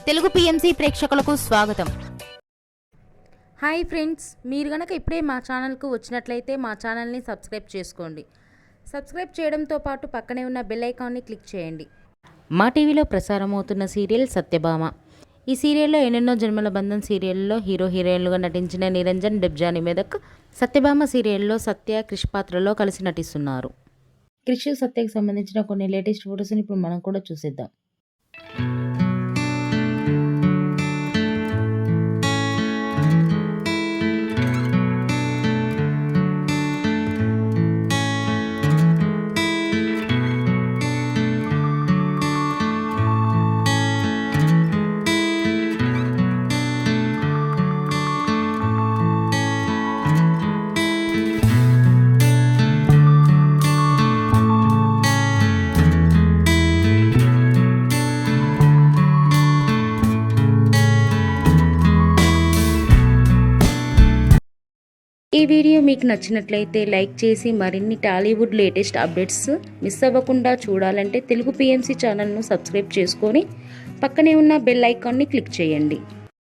Telugu PMC ప్రేక్షకులకు స్వాగతం. Hi friends, మీరు గనక ఇప్పుడే మా ఛానల్కు వచ్చినట్లయితే మా ఛానల్ని సబ్స్క్రైబ్ చేసుకోండి. సబ్స్క్రైబ్ చేయడంతో పాటు పక్కనే ఉన్న బెల్ ఐకాన్ని క్లిక్ చేయండి. మా టీవీలో ప్రసారం అవుతున్న సీరియల్ సత్యభామ. ఈ సీరియల్లో ఎన్నెన్నో జన్మల బంధం సీరియల్లో హీరో హీరోయిన్లుగా నటించిన నిరంజన్, డెబ్జాని మెదక్ సత్యభామ సీరియల్లో సత్య, క్రిష్ పాత్రలో కలిసి నటిస్తున్నారు. క్రిష్, సత్యకి సంబంధించిన కొన్ని లేటెస్ట్ ఫొటోస్ని ఇప్పుడు మనం కూడా చూసేద్దాం. ఈ వీడియో మీకు నచ్చినట్లయితే లైక్ చేసి మరిన్ని టాలీవుడ్ లేటెస్ట్ అప్డేట్స్ మిస్ అవ్వకుండా చూడాలంటే తెలుగు పిఎంసి ఛానల్ను సబ్స్క్రైబ్ చేసుకొని పక్కనే ఉన్న బెల్ ఐకాన్ని క్లిక్ చేయండి.